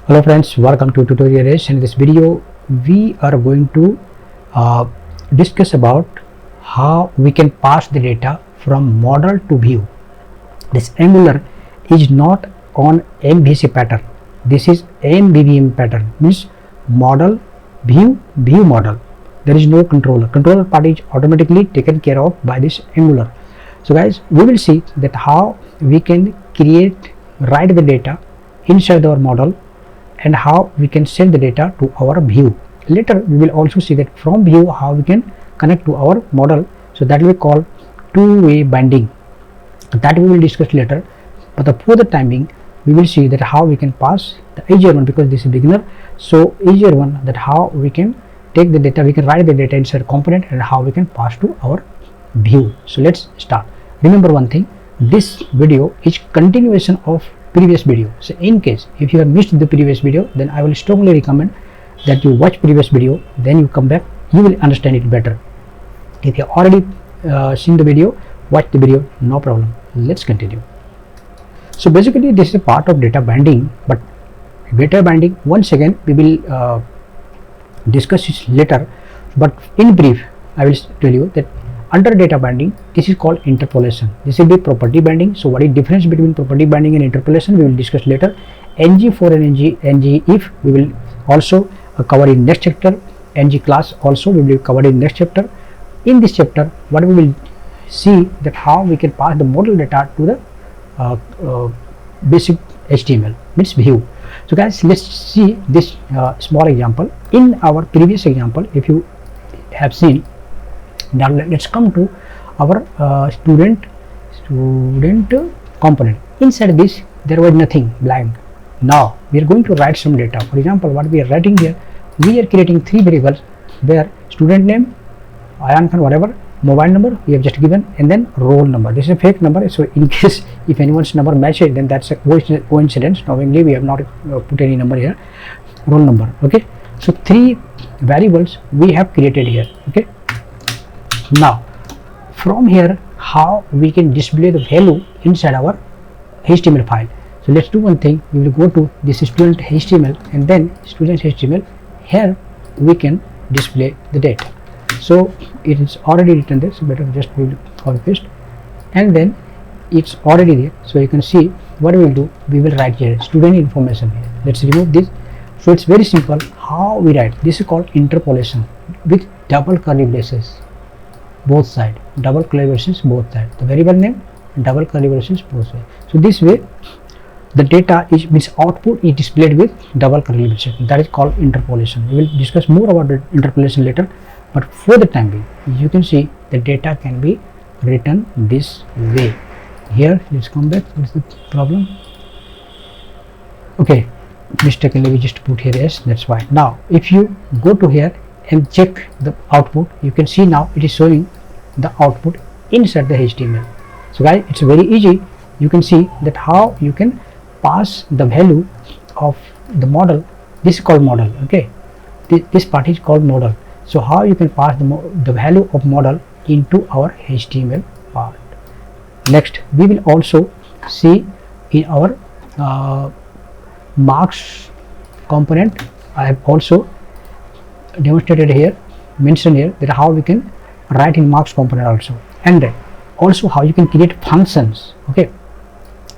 Hello friends, welcome to Tutorial Race. In this video we are going to discuss about how we can pass the data from model to view. This Angular is not on MVC pattern. This is MVVM pattern, means model, view, view model. There is no controller. Controller part is automatically taken care of by this Angular. So guys, we will see that how we can write the data inside our model and how we can send the data to our view. Later we will also see that from view how we can connect to our model. So that will be called two-way binding. That we will discuss later. But for the timing we will see that how we can pass the easier one, because this is beginner. So easier one, that how we can take the data, we can write the data inside a component and how we can pass to our view. So let's start. Remember one thing, this video is continuation of previous video. So in case if you have missed the previous video, then I will strongly recommend that you watch previous video, then you come back, you will understand it better. If you have already seen the video, watch the video, no problem. Let's continue. So basically this is a part of data binding, but data binding once again we will discuss it later, but in brief I will tell you that under data binding this is called interpolation. This will be property binding. So what is the difference between property binding and interpolation, we will discuss later. ng for and ng if we will also cover in next chapter. ng class also we will cover in next chapter. In this chapter what we will see that how we can pass the model data to the basic HTML, means view. So guys, let's see this small example. In our previous example, if you have seen, now let's come to our student component. Inside this there was nothing, blank. Now we are going to write some data. For example, what we are writing here, we are creating three variables where student name, Ayan Khan, whatever, mobile number we have just given, and then roll number. This is a fake number, so in case if anyone's number matches, then that's a coincidence. Knowingly we have not put any number here. Roll number. Okay, so three variables we have created here. Okay, now from here how we can display the value inside our HTML file. So let's do one thing, we will go to this student HTML and then student HTML. Here we can display the data. So it is already written there, so better just we will copy paste, and then it's already there. So you can see what we will do, we will write here student information here. Let's remove this. So it's very simple how we write. This is called interpolation with double curly braces both side, double curly braces both side, the variable name, double curly braces both side. So this way the data is, means output is displayed with double curly braces. That is called interpolation. We will discuss more about the interpolation later, but for the time being you can see the data can be written this way. Here let's come back, what is the problem? Okay, mistakenly we just put here yes, that's why. Now if you go to here and check the output, you can see now it is showing the output inside the HTML. So guys, it's very easy. You can see that how you can pass the value of the model. This is called model. Okay, this part is called model. So how you can pass the value of model into our HTML part. Next we will also see in our marks component. I have also demonstrated here, mentioned here, that how we can write in marks component also, and then also how you can create functions. Okay,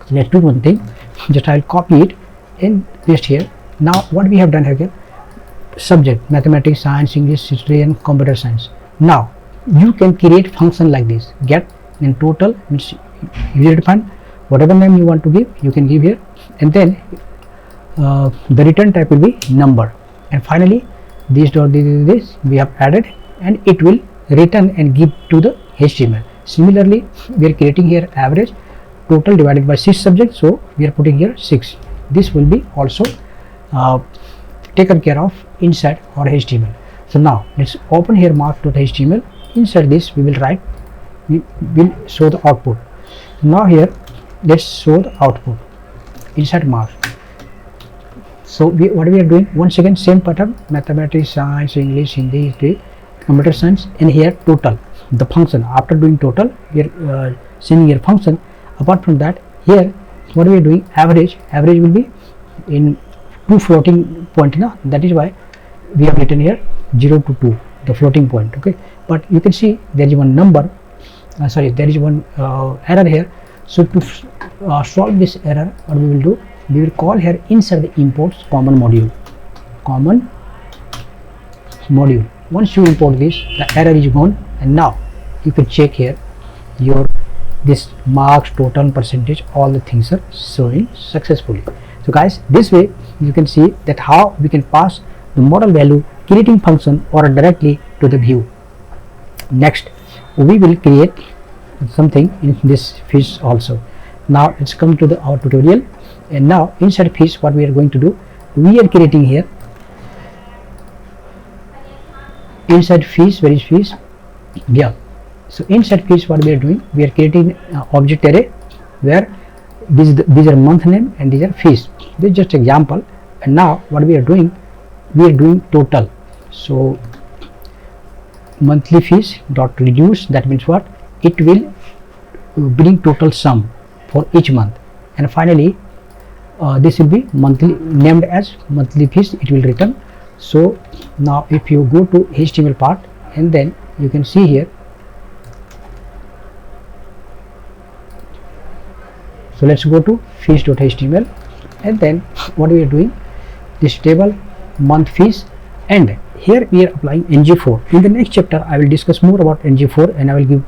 so let's do one thing, just I'll copy it and paste here. Now what we have done here, subject mathematics, science, English, history and computer science. Now you can create function like this, get and total, means user defined, whatever name you want to give you can give here, and then the return type will be number, and finally this dot this we have added, and it will return and give to the HTML. Similarly we are creating here average, total divided by 6 subjects, so we are putting here 6. This will be also taken care of inside our HTML. So now let's open here marks.html. Inside this we will write, we will show the output. Now here let's show the output inside marks. So what we are doing, once again same pattern, mathematics, science, English, Hindi, history, computer science, and here total, the function. After doing total we are sending here function. Apart from that, here what we are doing, average will be in two floating point now, that is why we have written here 0 to 2, the floating point. Okay, but you can see there is one number, there is one error here. So to solve this error, what we will do, we will call here inside the imports common module. Once you import this, the error is gone, and now you can check here your this marks, total, percentage, all the things are showing successfully. So guys, this way you can see that how we can pass the model value creating function or directly to the view. Next, we will create something in this fish also. Now let's come to our tutorial, and now inside fish, what we are going to do, we are creating here inside fish. Where is fish? Yeah. So inside fish, what we are doing, we are creating object array where these are month name and these are fish. This is just example. And now what we are doing, we are doing total. So monthly fish dot reduce, that means what, it will bring total sum for each month, and finally this will be monthly, named as monthly fish, it will return. So now if you go to HTML part, and then you can see here, so let's go to fish.html, and then what we are doing, this table month fish, and here we are applying ngFor. In the next chapter I will discuss more about ngFor, and I will give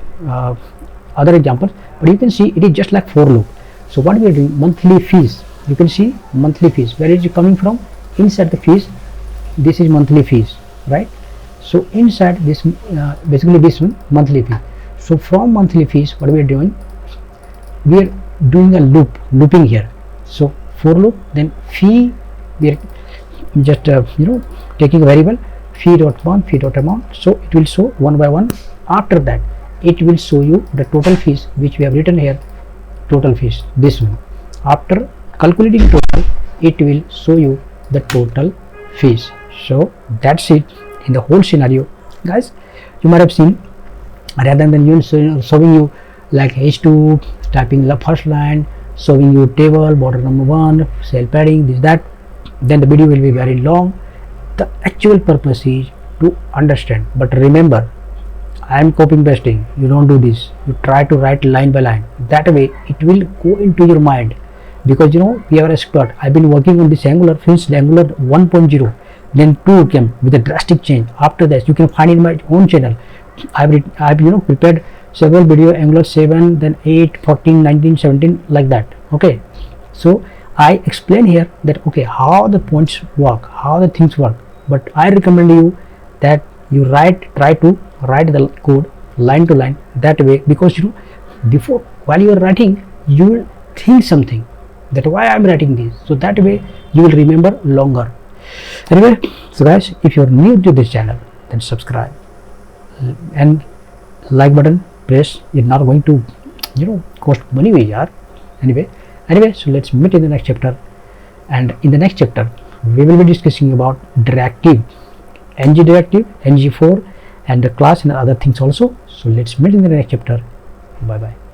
other examples, but you can see it is just like for loop. So what we are doing, monthly fish, you can see monthly fish, where is it coming from? Inside the fish, this is monthly fish, right? So inside this basically this one monthly fish. So from monthly fish, what we are doing, we are doing a looping here. So for loop, then fee, we are just taking a variable fee.amount, so it will show one by one. After that it will show you the total fees which we have written here, total fees, this one. After calculating total, it will show you the total fees. So that's it in the whole scenario, guys. You might have seen, rather than showing you like H2, typing the first line, showing you table, border number 1, cell padding, this that, then the video will be very long. The actual purpose is to understand, but remember, I am copying pasting, you don't do this, you try to write line by line, that way it will go into your mind, because we are expert. I've been working on this Angular since Angular 1.0, then 2 came with a drastic change. After that, you can find in my own channel, I've prepared several video, Angular 7, then 8, 14, 19, 17, like that. Okay, so I explain here that okay, how the points work, how the things work, but I recommend you that you try to write the code line to line, that way, because before, while you are writing, you will think something, that why I am writing this, so that way you will remember longer. Anyway, so guys, if you are new to this channel, then subscribe and like button press. It's not going to cost money, we are anyway, so let's meet in the next chapter, and in the next chapter we will be discussing about directive, ngFor, and the class and other things also. So let's meet in the next chapter. Bye bye.